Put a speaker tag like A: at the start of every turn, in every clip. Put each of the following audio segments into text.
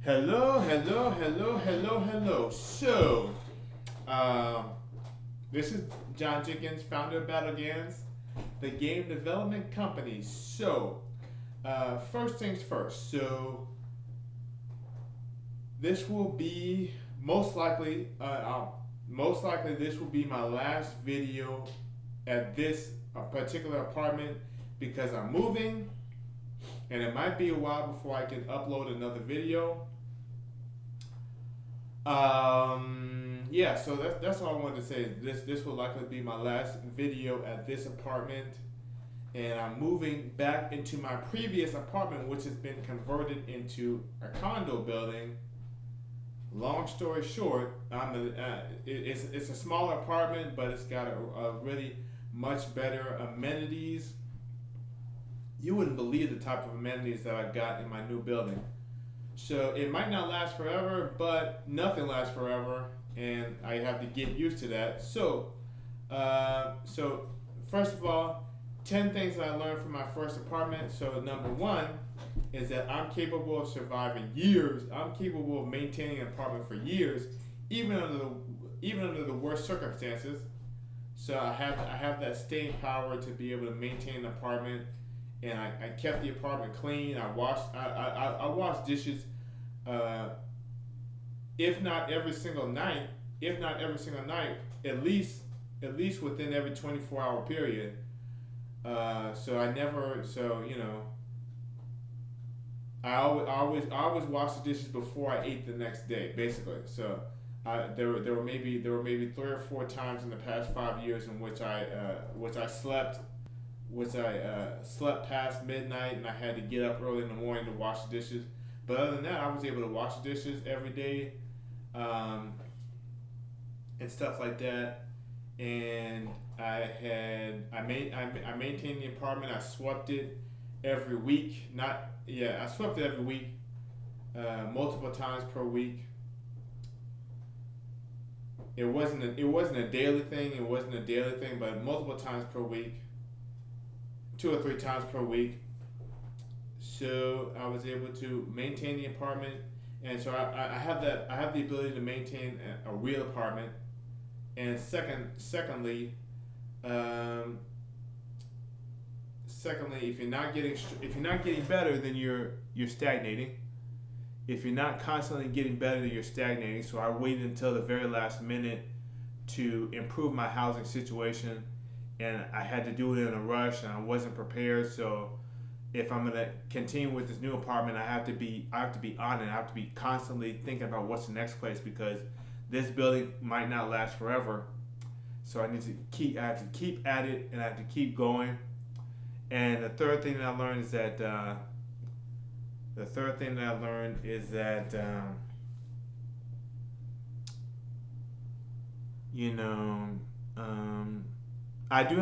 A: Hello, hello, hello, hello, hello. Um, this is John Jenkins, founder of Battlegans, the game development company. First things first. This will be most likely this will be my last video at this particular apartment because I'm moving, and it might be a while before I can upload another video. Yeah, so that's all I wanted to say. This will likely be my last video at this apartment, and I'm moving back into my previous apartment, which has been converted into a condo building. Long story short, it's a smaller apartment, but it's got a really much better amenities. You wouldn't believe the type of amenities that I've got in my new building. So it might not last forever, but nothing lasts forever, and I have to get used to that. So first of all, 10 things that I learned from my first apartment. So number one is that I'm capable of surviving years. I'm capable of maintaining an apartment for years, even under the even under the worst circumstances. So I have that staying power to be able to maintain an apartment, and I kept the apartment clean. I washed dishes, uh, if not every single night, if not every single night, at least at least within every 24-hour period. So I never so you know I always wash the dishes before I ate the next day, basically. So there were maybe 3 or 4 times in the past 5 years in which I slept past midnight and I had to get up early in the morning to wash the dishes. But other than that, I was able to wash the dishes every day, um, and stuff like that. And I maintained the apartment. I swept it every week. Not yeah, I swept it every week, multiple times per week. It wasn't a daily thing. It wasn't a daily thing, but multiple times per week, 2 or 3 times per week. So I was able to maintain the apartment, and so I have that. I have the ability to maintain a real apartment. And um, secondly, if you're not getting better, then you're stagnating. If you're not constantly getting better, then you're stagnating. So I waited until the very last minute to improve my housing situation, and I had to do it in a rush, and I wasn't prepared. So if I'm gonna continue with this new apartment, I have to be on it. I have to be constantly thinking about what's the next place because this building might not last forever. So I have to keep at it, and I have to keep going. And the third thing that I learned is that you know um, I do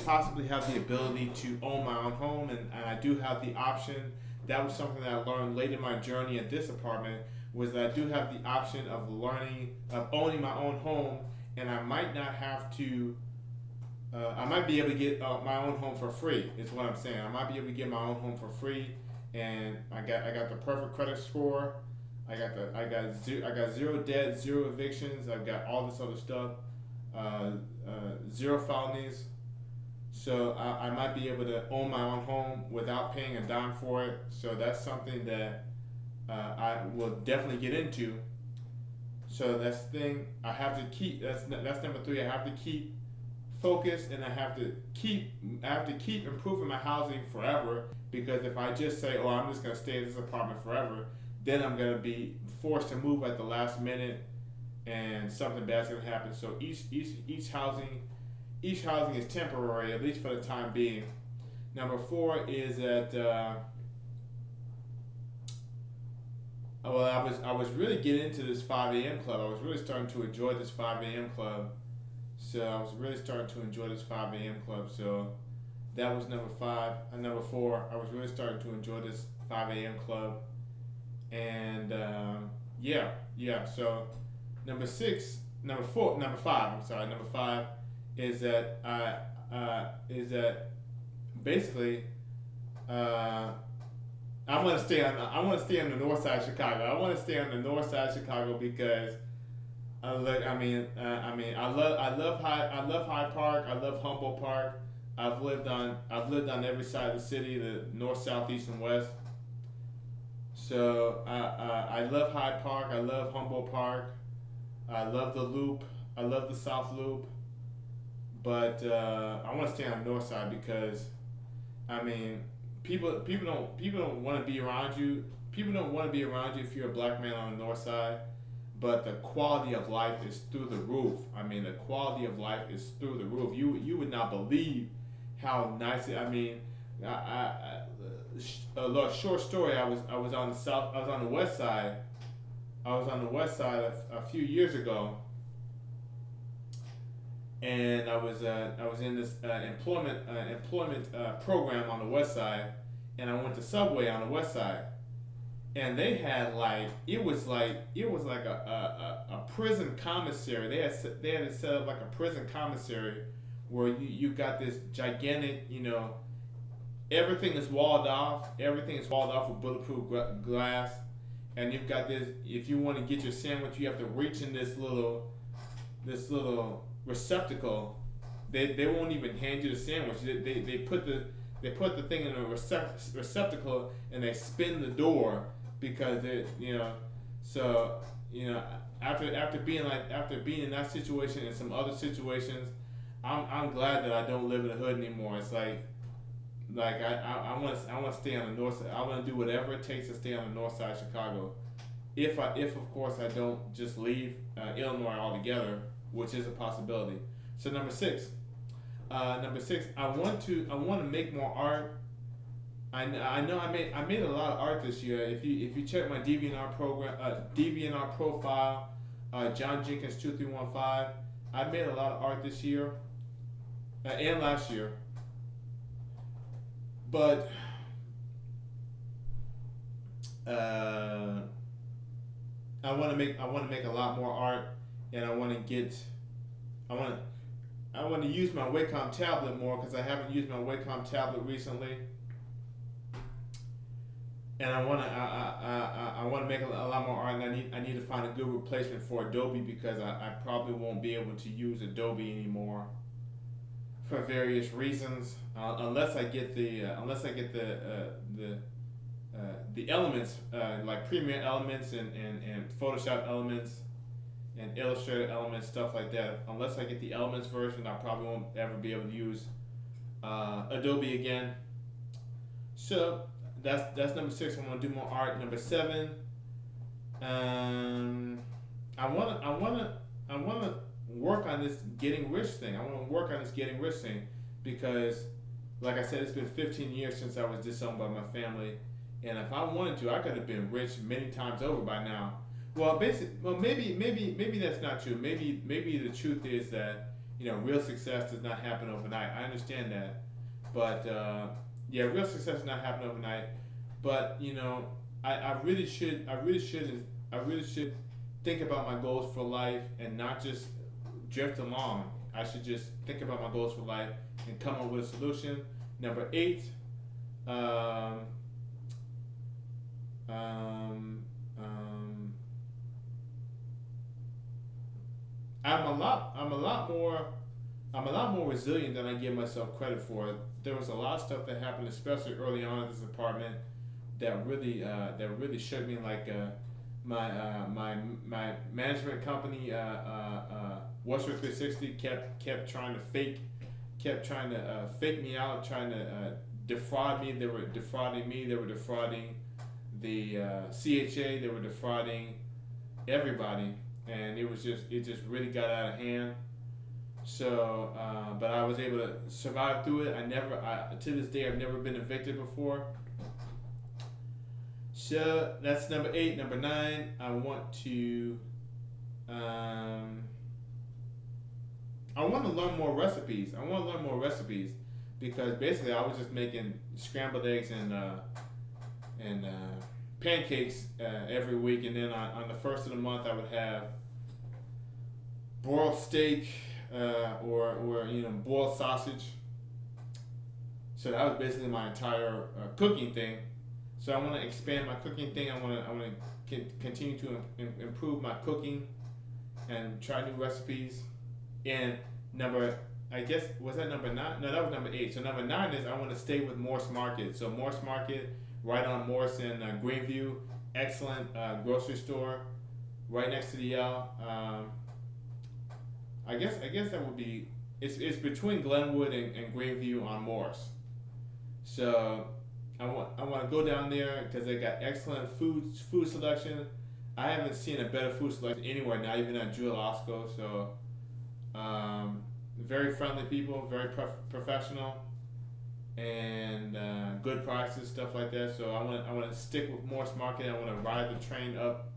A: possibly have the ability to own my own home, and I do have the option. That was something that I learned late in my journey at this apartment, was that I do have the option of owning my own home, and I might not have to. I might be able to get my own home for free. Is what I'm saying. I might be able to get my own home for free, and I got the perfect credit score. I got zero debt, zero evictions. I've got all this other stuff, uh, zero felonies. So I might be able to own my own home without paying a dime for it. So that's something that I will definitely get into. So that's the thing I have to keep. That's number three. I have to keep focused, and I have to keep improving my housing forever. Because if I just say, "Oh, I'm just gonna stay in this apartment forever," then I'm gonna be forced to move at the last minute, and something bad's gonna happen. So each housing is temporary, at least for the time being. Number four is that well, I was really getting into this 5 a.m. club. I was really starting to enjoy this 5 a.m. club. So I was really starting to enjoy this 5 a.m. club. So that was number five. And number four, I was really starting to enjoy this 5 a.m. club. And yeah. So number six, number five. I'm sorry. Number five is that basically uh, I want to stay on the north side of Chicago. I want to stay on the north side of Chicago because I love Hyde Park. I love Humboldt Park. I've lived on every side of the city, the north, south, east, and west. So I love Hyde Park. I love Humboldt Park. I love the Loop. I love the South Loop. But I want to stay on the north side because I mean, people don't want to be around you. People don't want to be around you if you're a black man on the north side. But the quality of life is through the roof. I mean, the quality of life is through the roof. You would not believe how nice it. I mean, a little short story. I was on the south. I was on the west side. I was on the west side a few years ago, and I was in this employment program on the west side, and I went to Subway on the west side, and they had it was like a prison commissary. They had it set up like a prison commissary, where you got this gigantic, everything is walled off. Everything is walled off with bulletproof glass, and you've got this. If you want to get your sandwich, you have to reach in this little receptacle. They won't even hand you the sandwich. They put the thing in a receptacle, and they spin the door because so after being in that situation and some other situations, I'm glad that I don't live in the hood anymore. It's like I want to stay on the north side. I want to do whatever it takes to stay on the north side of Chicago. If of course I don't just leave Illinois altogether, which is a possibility. So number six, I want to make more art. I know I made a lot of art this year. If you check my DeviantArt program, DeviantArt profile, John Jenkins 2315, I made a lot of art this year and last year. But uh, I want to make a lot more art, and I want I want to use my Wacom tablet more because I haven't used my Wacom tablet recently, and I want to make a lot more art. And I need to find a good replacement for Adobe because I probably won't be able to use Adobe anymore for various reasons, unless I get the elements, like Premiere Elements and Photoshop Elements and Illustrator Elements, stuff like that. Unless I get the Elements version, I probably won't ever be able to use Adobe again. So that's number six. I want to do more art. Number seven, um, I wanna work on this getting rich thing. I want to work on this getting rich thing because, like I said, it's been 15 years since I was disowned by my family, and if I wanted to, I could have been rich many times over by now. Maybe that's not true. Maybe the truth is that real success does not happen overnight. I understand that, but yeah, real success does not happen overnight. But I really should think about my goals for life and not just drift along. I should just think about my goals for life and come up with a solution. Number eight, um, um, um, I'm a lot more resilient than I give myself credit for. There was a lot of stuff that happened, especially early on in this apartment, that really shook me. Like my management company, Westwood 360, kept trying to fake me out, trying to defraud me. They were defrauding me. They were defrauding the CHA. They were defrauding everybody, and it just really got out of hand. So, but I was able to survive through it. To this day, I've never been evicted before. So that's number eight. Number nine, um, I want to learn more recipes. I want to learn more recipes because basically I was just making scrambled eggs and pancakes every week, and then on the first of the month I would have broiled steak or boiled sausage. So that was basically my entire cooking thing. So I want to expand my cooking thing. I want to continue to improve my cooking and try new recipes. And number, I guess, was that number nine? No, that was number eight. So number nine is I want to stay with Morse Market. So Morse Market, right on Morse in Greenview, excellent grocery store, right next to the L. I guess that would be, it's between Glenwood and Greenview on Morse. So I want to go down there because they got excellent food selection. I haven't seen a better food selection anywhere, not even at Jewel Osco. So very friendly people, very professional, and good prices, stuff like that. So I want to stick with Morse Market. I want to ride the train up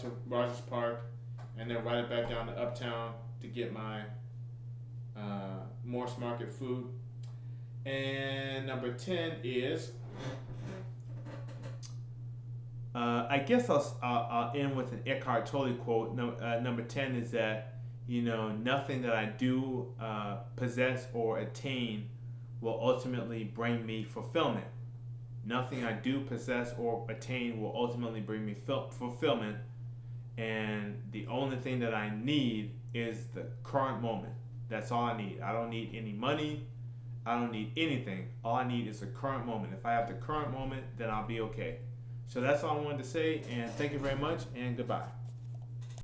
A: to Rogers Park, and then ride it back down to Uptown to get my Morse Market food. And number 10 is, I guess I'll end with an Eckhart Tolle quote. No, number 10 is that, nothing that I do possess or attain will ultimately bring me fulfillment. Nothing I do possess or attain will ultimately bring me fulfillment. And the only thing that I need is the current moment. That's all I need. I don't need any money. I don't need anything. All I need is the current moment. If I have the current moment, then I'll be okay. So that's all I wanted to say, and thank you very much, and goodbye.